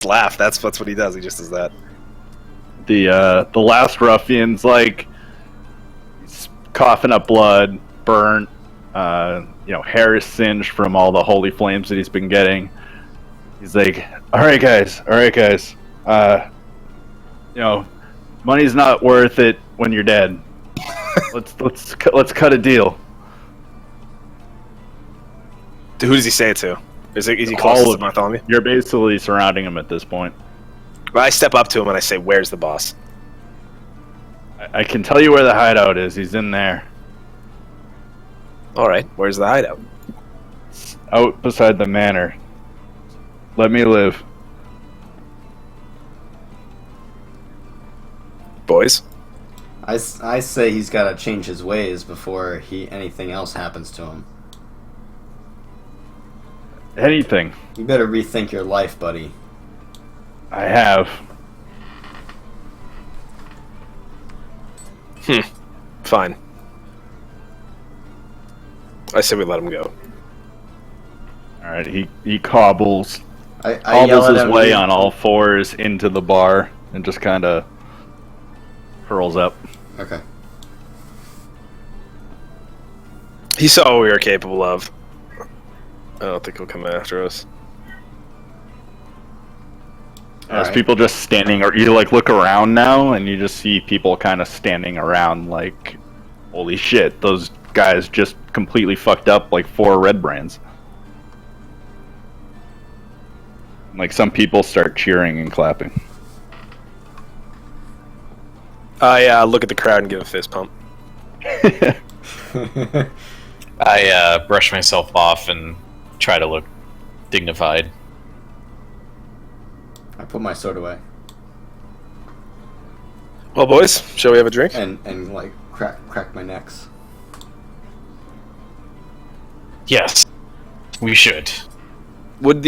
laugh. That's what he does. He just does that. The last ruffian's like he's coughing up blood, burnt, hair is singed from all the holy flames that he's been getting. He's like, all right guys, money's not worth it when you're dead. let's cut a deal. Who does he say it to? Is he close to Bartholomew? You're basically surrounding him at this point. I step up to him and I say, "Where's the boss?" I can tell you where the hideout is. He's in there. All right, where's the hideout? It's out beside the manor. Let me live. Boys? I say he's got to change his ways before anything else happens to him. Anything. You better rethink your life, buddy. I have. Fine. I say we let him go. Alright, he cobbles I yell at his him, way on all fours into the bar and just kind of curls up. Okay. He saw what we were capable of. I don't think he'll come after us. There's people just standing, or you look around now and you just see people kind of standing around like, holy shit, those guys just completely fucked up like 4 red brands. Like some people start cheering and clapping. I look at the crowd and give a fist pump. I brush myself off and try to look dignified. I put my sword away. Well, boys, shall we have a drink? And like crack my necks. Yes, we should. Would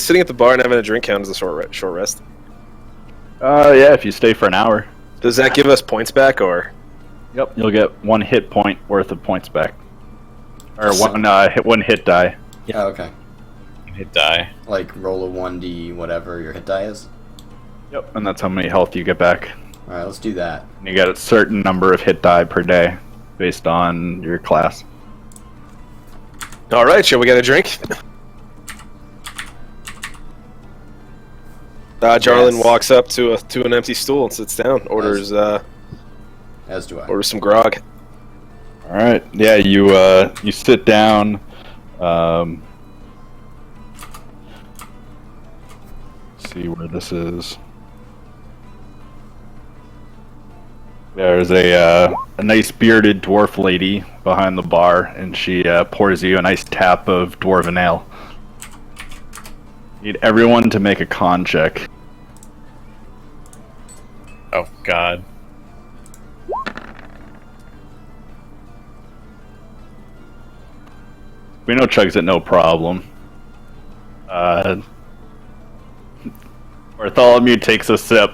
sitting at the bar and having a drink count as a short rest? Yeah, if you stay for an hour. Does that give us points back, or? Yep, you'll get 1 hit point worth of points back. Or one hit die. Yeah. Oh, okay. Hit die. Like roll a 1d whatever your hit die is. Yep, and that's how many health you get back. All right, let's do that. And you get a certain number of hit die per day, based on your class. All right, shall we get a drink? Jarlin walks up to an empty stool and sits down. Orders as do I. Orders some grog. All right. Yeah, you sit down. See where this is. There's a nice bearded dwarf lady behind the bar, and she pours you a nice tap of dwarven ale. Need everyone to make a con check. Oh God. We know chugs it no problem. Bartholomew takes a sip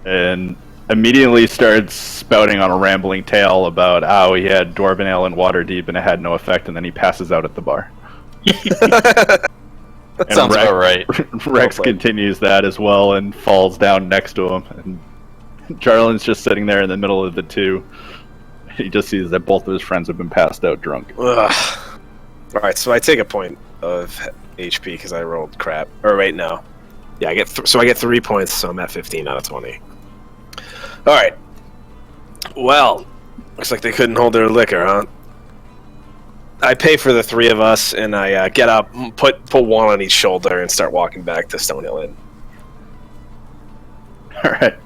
and immediately starts spouting on a rambling tale about how he had dwarven ale and water deep and it had no effect, and then he passes out at the bar. That sounds about right. Rex continues that as well and falls down next to him. And Jarlin's just sitting there in the middle of the two. He just sees that both of his friends have been passed out drunk. Ugh. Alright, so I take a point of HP because I rolled crap. Or wait, no. Yeah, I get 3 points, so I'm at 15 out of 20. Alright. Well, looks like they couldn't hold their liquor, huh? I pay for the 3 of us, and I get up, put one on each shoulder, and start walking back to Stonehill Inn. Alright.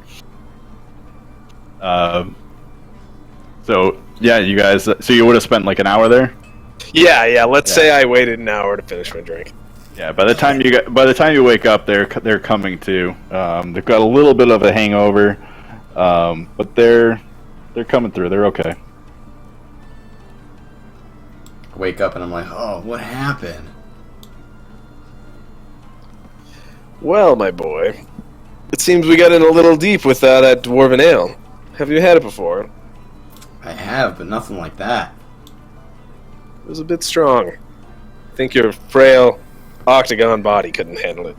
So, yeah, you guys... So you would have spent like an hour there? Yeah. Let's say I waited an hour to finish my drink. Yeah, by the time you wake up, they're coming to. They've got a little bit of a hangover, but they're coming through. They're okay. Wake up and I'm like, oh, what happened? Well, my boy, it seems we got in a little deep with that dwarven ale. Have you had it before? I have, but nothing like that. It was a bit strong. I think your frail octagon body couldn't handle it.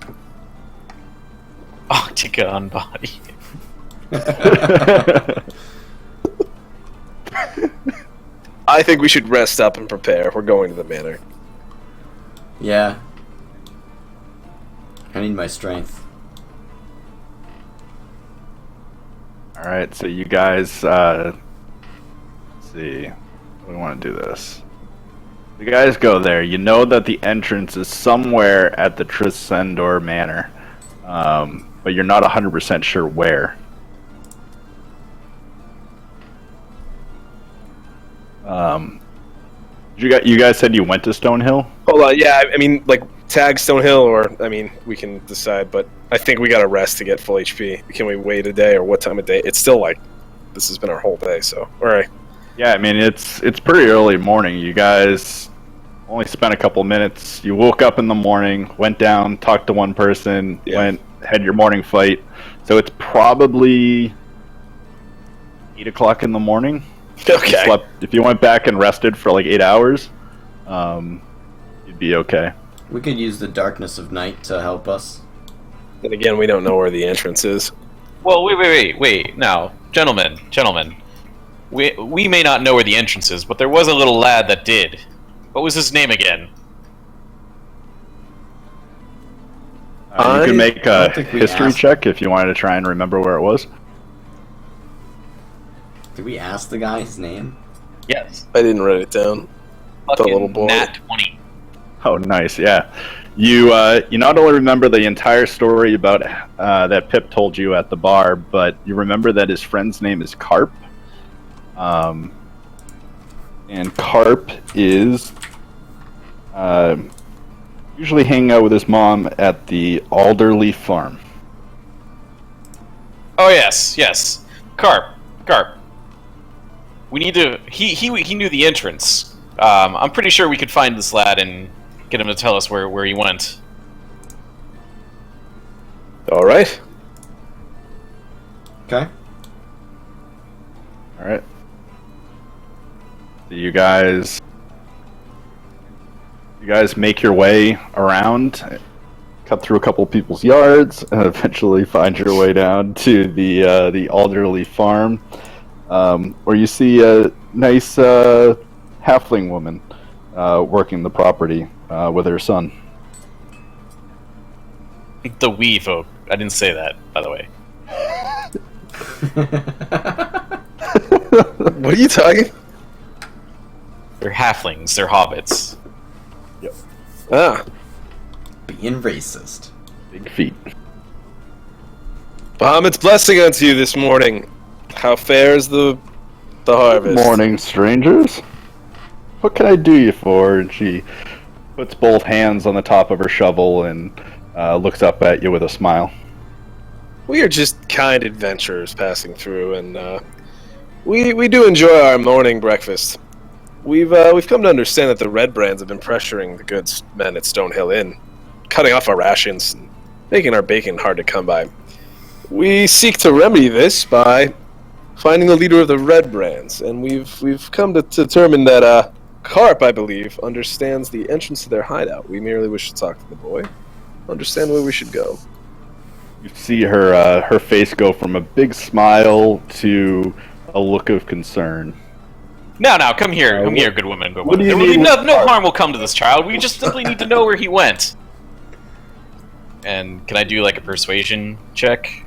Tika on body. I think we should rest up and prepare. We're going to the manor. Yeah. I need my strength. Alright, so you guys, let's see. We want to do this. You guys go there. You know that the entrance is somewhere at the Trisendor Manor, but you're not 100% sure where. You guys said you went to Stonehill? Hold on, yeah, I mean, like, tag Stonehill, or, I mean, we can decide, but I think we gotta rest to get full HP. Can we wait a day, or what time of day? It's still, like, this has been our whole day, so, alright. Yeah, I mean, it's pretty early morning. You guys only spent a couple minutes. You woke up in the morning, went down, talked to one person, had your morning fight. So it's probably 8 o'clock in the morning. Okay. If you went back and rested for like 8 hours, you'd be okay. We could use the darkness of night to help us. And again, we don't know where the entrance is. Well, wait. Now, gentlemen. We may not know where the entrance is, but there was a little lad that did. What was his name again? You can make a don't think we history asked. check if you wanted to try and remember where it was. Did we ask the guy his name? Yes. I didn't write it down. The little boy. Nat 20. Oh, nice, yeah. You not only remember the entire story about that Pip told you at the bar, but you remember that his friend's name is Carp. And Carp is usually hanging out with his mom at the Alderley farm. Oh yes. Carp. We need to. He knew the entrance. I'm pretty sure we could find this lad and get him to tell us where he went. Alright. Okay. Alright. So you guys make your way around, cut through a couple people's yards, and eventually find your way down to the Alderley farm, where you see a nice halfling woman working the property with her son. The wee folk. I didn't say that, by the way. What are you talking? They're halflings. They're hobbits. Ah. Being racist. Big feet. Bahamut's blessing unto you this morning. How fares the harvest? Morning, strangers. What can I do you for? And she puts both hands on the top of her shovel and looks up at you with a smile. We are just kind adventurers passing through, and we do enjoy our morning breakfast. We've come to understand that the Red Brands have been pressuring the good men at Stonehill Inn, cutting off our rations and making our bacon hard to come by. We seek to remedy this by finding the leader of the Red Brands, and we've come to determine that Carp, I believe, understands the entrance to their hideout. We merely wish to talk to the boy, understand where we should go. You see her face go from a big smile to a look of concern. Now, come here, good woman, good what woman. do you There will be need with no Carp? harm will come to this child. We just simply need to know where he went. And can I do like a persuasion check?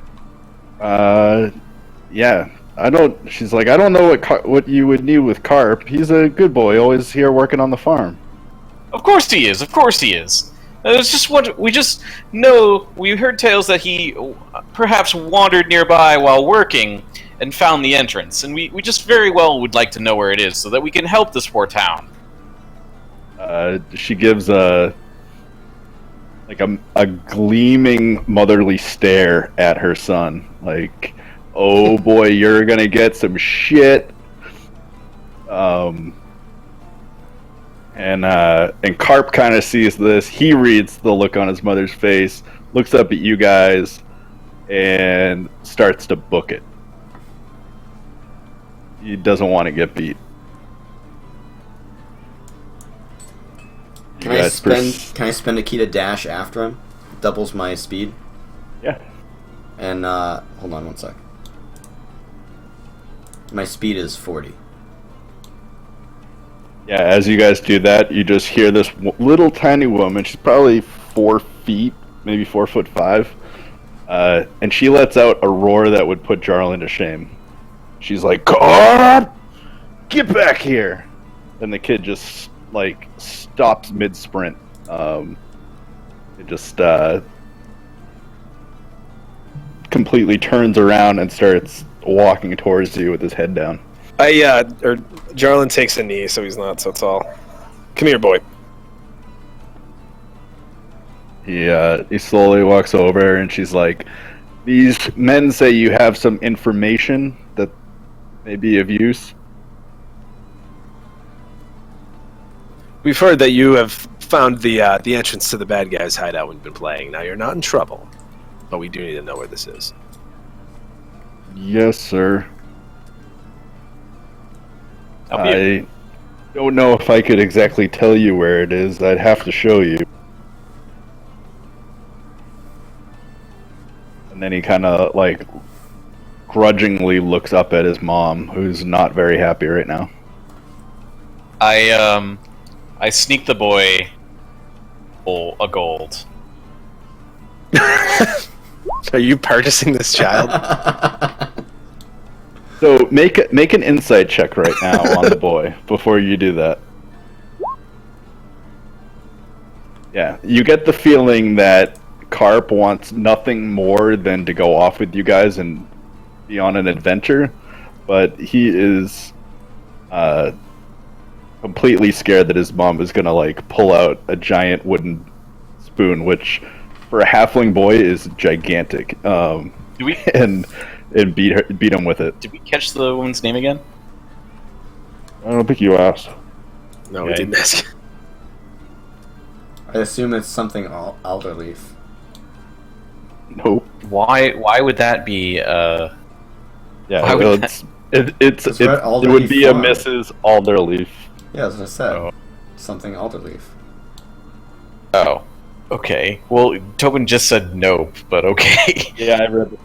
Yeah. She's like, I don't know what you would need with Carp. He's a good boy, always here working on the farm. Of course he is. It's just what we just know. We heard tales that he perhaps wandered nearby while working and found the entrance, and we just very well would like to know where it is so that we can help this poor town. She gives a gleaming motherly stare at her son, like, oh boy, you're gonna get some shit. And Carp kind of sees this. He reads the look on his mother's face, looks up at you guys, and starts to book it. He doesn't want to get beat. Can I spend a key to dash after him? Doubles my speed. Yeah. And, hold on one sec. My speed is 40. Yeah, as you guys do that, you just hear this little tiny woman. She's probably 4 feet, maybe 4'5", and she lets out a roar that would put Jarlin to shame. She's like, "God, get back here!" And the kid just like stops mid-sprint. It just completely turns around and starts walking towards you with his head down. Jarlin takes a knee, so he's not so tall. Come here, boy. He slowly walks over, and she's like, "These men say you have some information that may be of use." We've heard that you have found the entrance to the bad guys' hideout when you've been playing. Now you're not in trouble, but we do need to know where this is. Yes, sir. I don't know if I could exactly tell you where it is. I'd have to show you. And then he kind of like grudgingly looks up at his mom, who's not very happy right now. I sneak the boy a gold. Are you purchasing this child? So make an insight check right now on the boy before you do that. Yeah, you get the feeling that Carp wants nothing more than to go off with you guys and be on an adventure, but he is completely scared that his mom is gonna like pull out a giant wooden spoon, which for a halfling boy is gigantic. Do we and beat him with it. Did we catch the woman's name again? I don't think you asked. No, we didn't ask. I assume it's something Alderleaf. Nope. Why would that be? Yeah, why would it Alderleaf would be Farm. a Mrs. Alderleaf. Yeah, as I said. Oh. Something Alderleaf. Oh, okay. Well, Tobin just said nope, but okay. Yeah, I read it.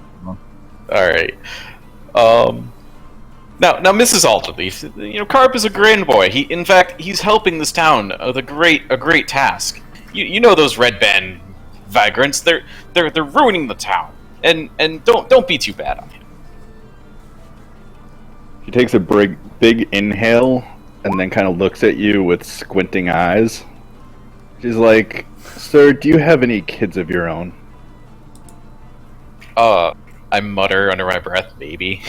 All right. Now, Mrs. Alderleaf, Carp is a grand boy. In fact, he's helping this town with a great task. You know those red band vagrants? They're ruining the town, and don't be too bad on him. She takes a big inhale and then kind of looks at you with squinting eyes. She's like, "Sir, do you have any kids of your own?" I mutter under my breath, maybe,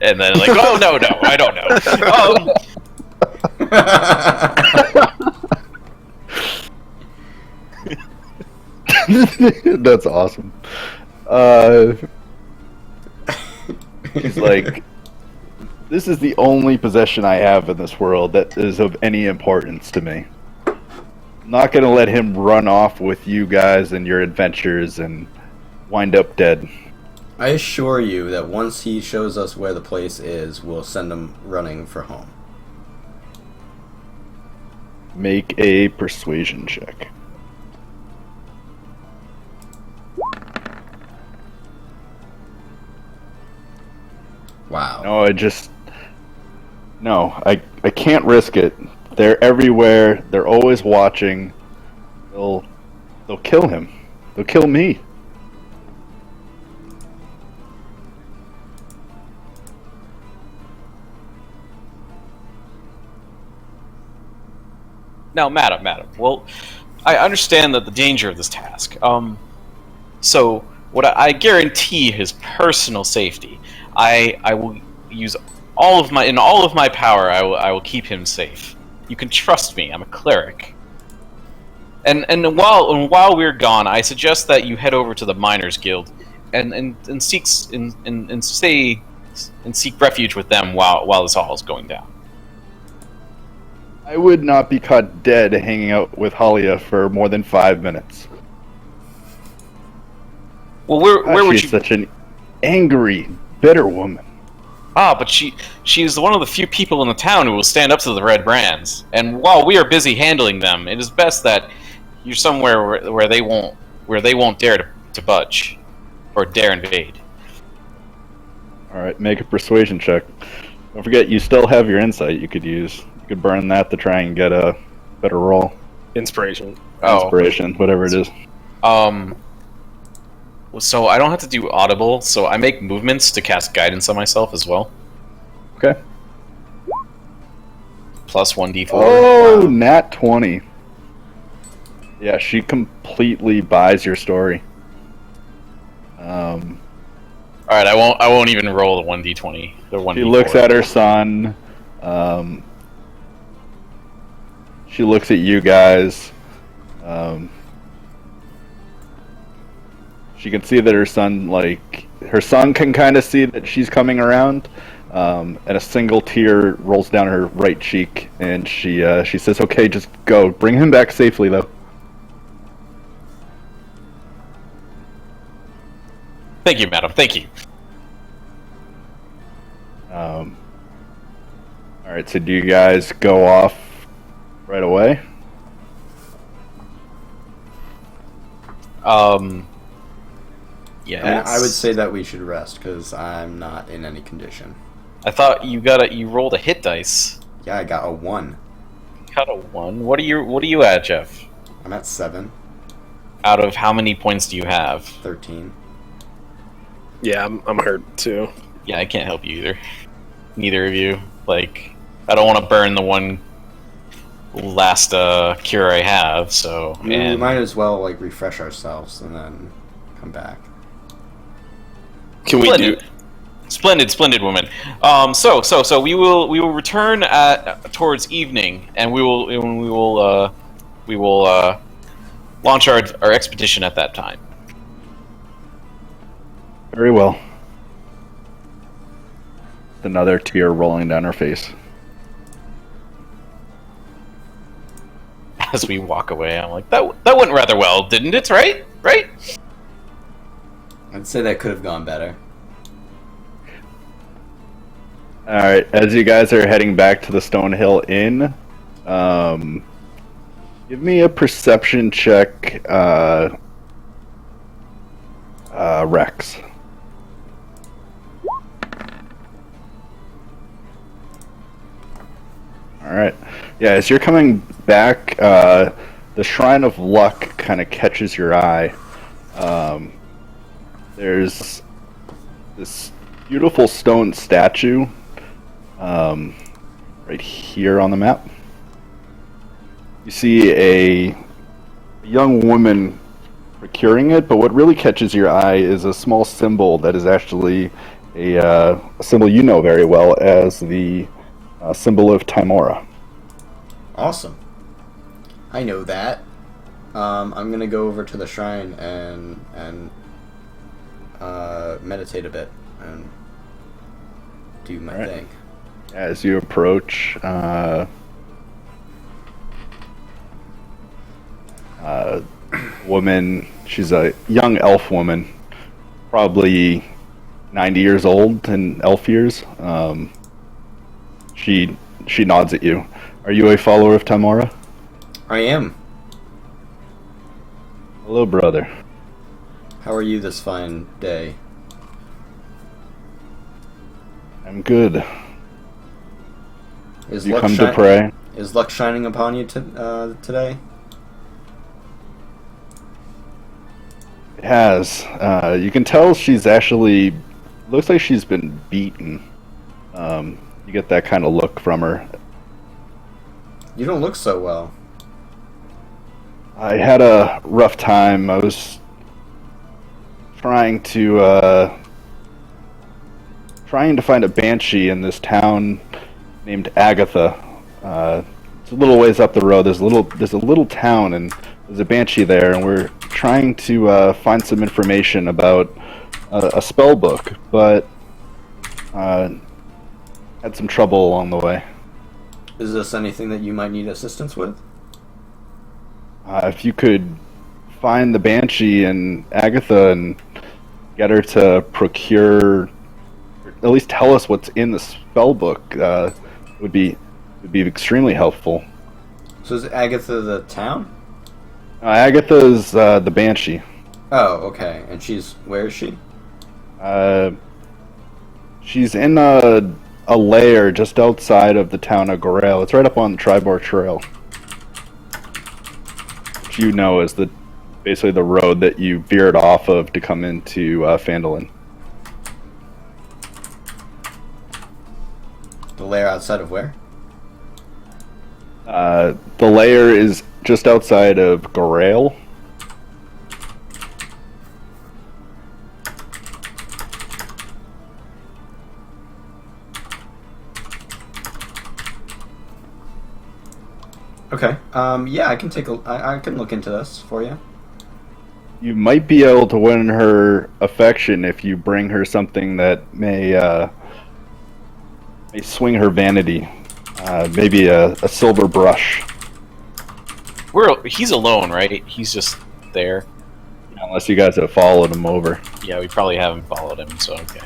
and then like, oh no, I don't know. That's awesome. He's like, "This is the only possession I have in this world that is of any importance to me. I'm not gonna let him run off with you guys and your adventures and wind up dead." I assure you that once he shows us where the place is, we'll send him running for home. Make a persuasion check. Wow. No, I can't risk it. They're everywhere. They're always watching. They'll kill him. They'll kill me. Now, madam, well, I understand that the danger of this task. So what I guarantee his personal safety. I will use all of my power. I will keep him safe. You can trust me. I'm a cleric. And while we're gone, I suggest that you head over to the Miners Guild and seek refuge with them while this all is going down. I would not be caught dead hanging out with Halia for more than 5 minutes. Well, where would She's you? such an angry, bitter woman. But she's one of the few people in the town who will stand up to the Red Brands. And while we are busy handling them, it is best that you're somewhere where they won't dare to budge or dare invade. All right, make a persuasion check. Don't forget, you still have your insight you could use. You could burn that to try and get a better roll. Inspiration. Inspiration, whatever it is. So I don't have to do audible, so I make movements to cast guidance on myself as well. Okay. Plus 1d4. Oh, nat 20. Yeah, she completely buys your story. All right, I won't even roll the 1d20. The 1d4. She looks at her son. She looks at you guys. She can see that her son can kind of see that she's coming around. And a single tear rolls down her right cheek, and she says, "Okay, just go. Bring him back safely, though." Thank you, madam. Thank you. All right. So, do you guys go off right away? Yeah. I would say that we should rest because I'm not in any condition. I thought you rolled a hit dice. Yeah, I got a 1. Got a 1. What are you at, Jeff? I'm at 7. Out of how many points do you have? 13. Yeah, I'm hurt too. Yeah, I can't help you either. Neither of you. Like, I don't want to burn the one last cure I have. So We might as well refresh ourselves and then come back. Can we do? Splendid, woman. So we will return towards evening, and we will launch our expedition at that time. Very well. Another tear rolling down her face. As we walk away, I'm like, that went rather well, didn't it? Right? I'd say that could have gone better. Alright, as you guys are heading back to the Stonehill Inn, give me a perception check, Rex. Alright. Yeah, as you're coming back, the Shrine of Luck kind of catches your eye. There's this beautiful stone statue right here on the map. You see a young woman procuring it, but what really catches your eye is a small symbol that is actually a symbol you know very well as the symbol of Timora. Awesome. I know that. I'm gonna go over to the shrine and meditate a bit and do my thing. As you approach, woman, she's a young elf woman, probably 90 years old in elf years. She nods at you. Are you a follower of Timora? I am. Hello, brother. How are you this fine day? I'm good. Is You luck come to pray? Is luck shining upon you today? It has. You can tell she's actually looks like she's been beaten. You get that kind of look from her. You don't look so well. I had a rough time. I was trying to find a banshee in this town named Agatha. It's a little ways up the road. There's a little town, and there's a banshee there, and we're trying to find some information about a spell book, but had some trouble along the way. Is this anything that you might need assistance with? If you could find the banshee and Agatha and get her to procure, or at least tell us what's in the spell book, would be extremely helpful. So is Agatha the town? Agatha's the banshee. Oh, okay. And where is she? She's in a lair just outside of the town of Gorel. It's right up on the Tribor Trail, which you know is basically the road that you veered off of to come into Phandalin. The lair outside of where? The lair is just outside of Gorel. Okay. Yeah, I can I can look into this for you. You might be able to win her affection if you bring her something that may swing her vanity. Maybe a silver brush. He's alone, right? He's just there. Unless you guys have followed him over. Yeah, we probably haven't followed him, so okay.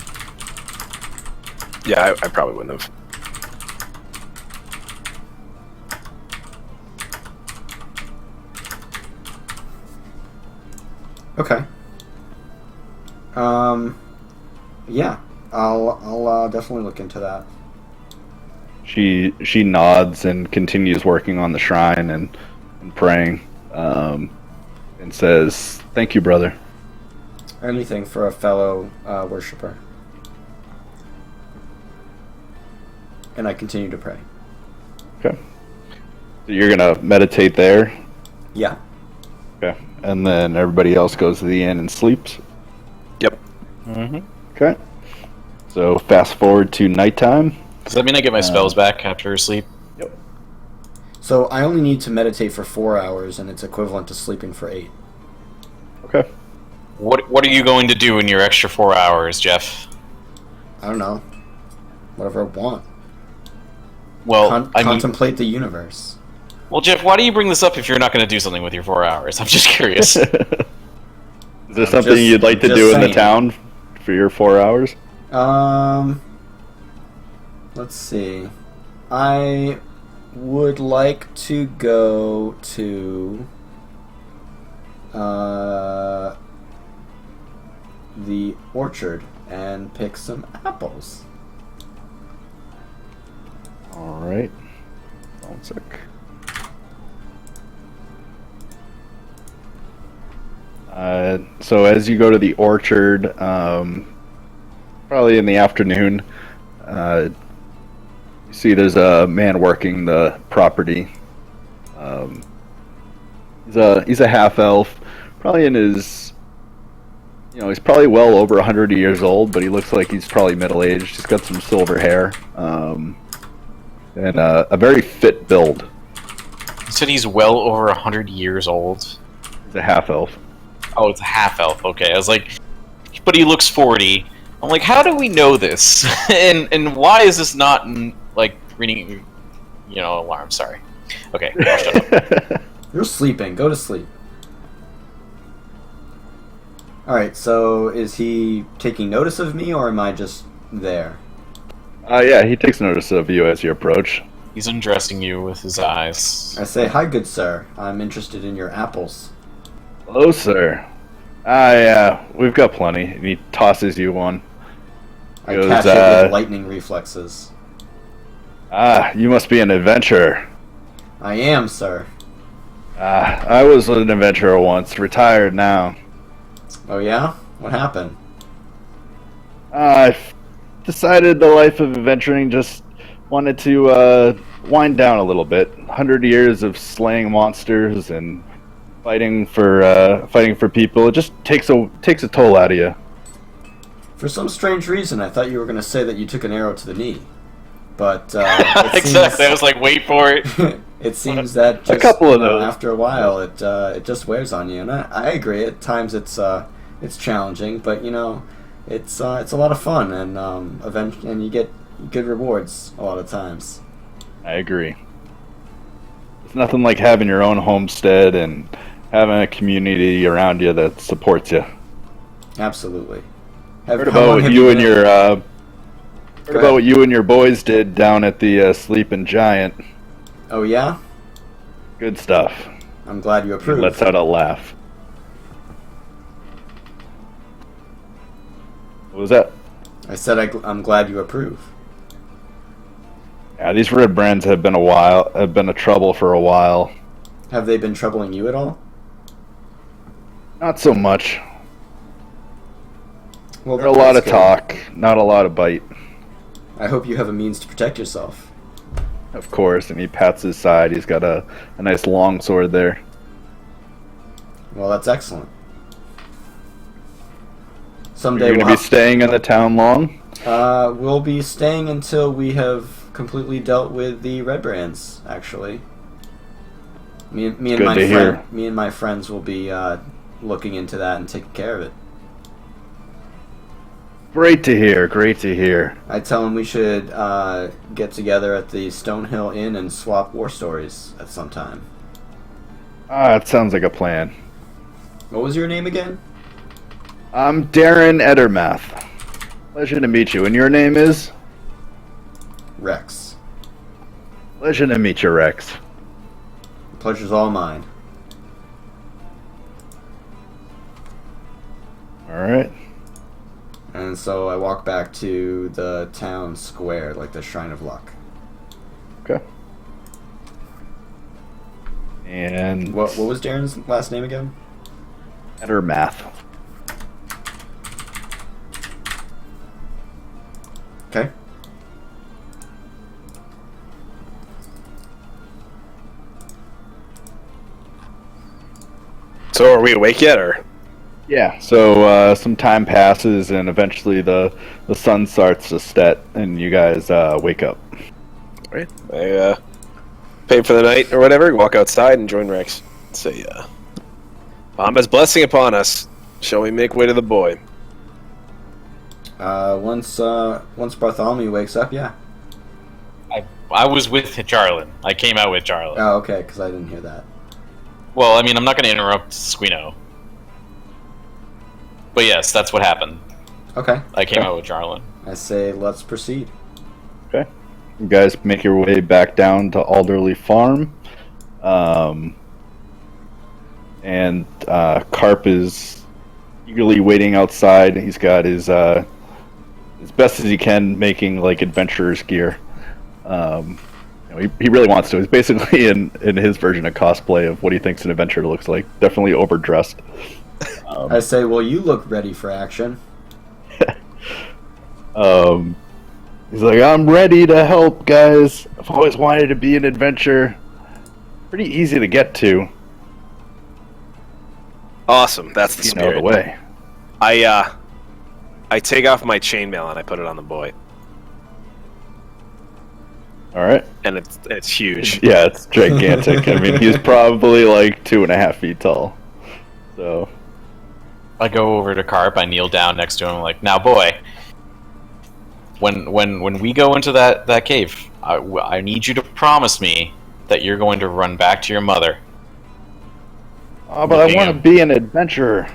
Yeah, I probably wouldn't have. Okay. Yeah, I'll definitely look into that. She nods and continues working on the shrine and praying, and says, "Thank you, brother." Anything for a fellow worshiper. And I continue to pray. Okay. So you're gonna meditate there? Yeah. Okay. And then everybody else goes to the inn and sleeps? Yep. Mm-hmm. Okay. So fast forward to nighttime. Does that mean I get my spells back after sleep? Yep. So I only need to meditate for 4 hours, and it's equivalent to sleeping for 8. Okay. What are you going to do in your extra 4 hours, Jeff? I don't know. Whatever I want. Well, Contemplate the universe. Well, Jeff, why do you bring this up if you're not going to do something with your 4 hours? I'm just curious. Is there something you'd like to do in the town for your 4 hours? Let's see. I would like to go to the orchard and pick some apples. Alright. One sec. So as you go to the orchard, probably in the afternoon, you see there's a man working the property. He's a half elf, probably in his, he's probably well over 100 years old, but he looks like he's probably middle aged. He's got some silver hair, and a very fit build. You said he's well over 100 years old. He's a half elf. Oh, it's a half elf. Okay, I was like, but he looks 40. I'm like, how do we know this? and why is this not like reading, alarm? Sorry. Okay, I'll shut up. You're sleeping. Go to sleep. Alright, so is he taking notice of me, or am I just there? Yeah, he takes notice of you as you approach. He's undressing you with his eyes. I say, hi, good sir. I'm interested in your apples. Hello, sir. Yeah, we've got plenty. And he tosses you one. I catch it with lightning reflexes. You must be an adventurer. I am, sir. I was an adventurer once, retired now. Oh yeah? What happened? I've decided the life of adventuring just wanted to wind down a little bit. 100 years of slaying monsters and fighting for people. It just takes a toll out of you. For some strange reason, I thought you were going to say that you took an arrow to the knee. But exactly, I was like, wait for it. It seems that just, a couple of those. After a while, it just wears on you, and I agree. At times, it's challenging, but it's a lot of fun, and you get good rewards a lot of times. I agree. It's nothing like having your own homestead and having a community around you that supports you. Absolutely. Heard about what you and your boys did down at the Sleeping Giant. Oh yeah? Good stuff. I'm glad you approve. He lets out a laugh. What was that? I said I'm glad you approve. Yeah, these red brands have been a trouble for a while. Have they been troubling you at all? Not so much. Well, There's a lot of that's good. talk, not a lot of bite. I hope you have a means to protect yourself. Of course, and he pats his side. He's got a nice long sword there. Well, that's excellent. Are Someday you going to be staying in the town long? we'll be staying until we have completely dealt with the red brands. Actually, me and Good my to hear. me and my friends will be looking into that and taking care of it. Great to hear. Great to hear. I tell them we should get together at the Stonehill Inn and swap war stories at some time. That sounds like a plan. What was your name again? I'm Darren Edermath. Pleasure to meet you. And your name is? Rex. Pleasure to meet you, Rex. The pleasure's all mine. Alright. And so I walk back to the town square, like the Shrine of Luck. Okay. And What was Darren's last name again? Edermath. Okay. So are we awake yet, or? Yeah, so some time passes and eventually the sun starts to set and you guys wake up. Right. I pay for the night or whatever, walk outside and join Rex. Say, Bomba's blessing upon us. Shall we make way to the boy? Once Bartholomew wakes up, yeah. I was with Jarlin. I came out with Jarlin. Oh, okay, because I didn't hear that. Well, I mean, I'm not going to interrupt Squino. But yes, that's what happened. Okay. I came out with Jarlin. I say let's proceed. Okay. You guys make your way back down to Alderley Farm. And Carp is eagerly waiting outside. He's got his as best as he can making like adventurer's gear. He really wants to. He's basically in his version of cosplay of what he thinks an adventurer looks like. Definitely overdressed. I say, well, you look ready for action. He's like, I'm ready to help, guys. I've always wanted to be an adventurer. Pretty easy to get to. Awesome. That's the You know spirit. the way. I take off my chainmail and I put it on the boy, All right. and it's huge. Yeah, it's gigantic. I mean, he's probably like 2.5 feet tall. So. I go over to Carp. I kneel down next to him. I'm like, now, boy, when we go into that cave, I need you to promise me that you're going to run back to your mother. Oh, but I want to be an adventurer.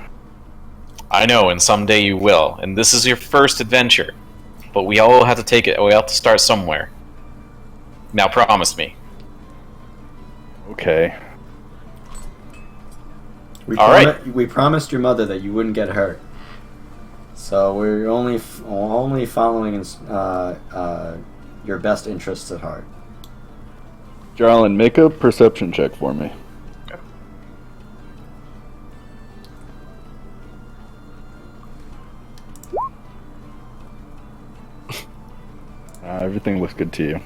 I know, and someday you will. And this is your first adventure, but we all have to take it. We have to start somewhere. Now, promise me. Okay. All right. We promised your mother that you wouldn't get hurt. So we're only following your best interests at heart. Jarlin, make a perception check for me. Everything looks good to you.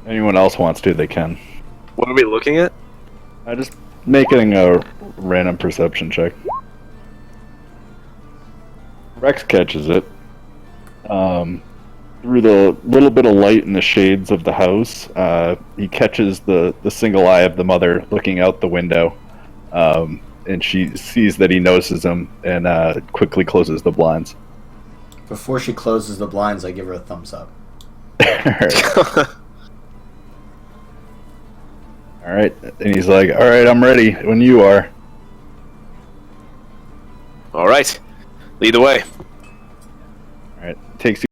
Anyone else wants to, they can. What are we looking at? I just making a random perception check. Rex catches it. Through the little bit of light in the shades of the house, he catches the single eye of the mother looking out the window, and she sees that he notices him and quickly closes the blinds. Before she closes the blinds, I give her a thumbs up. All right, and he's like, "All right, I'm ready when you are." All right. Lead the way. All right, takes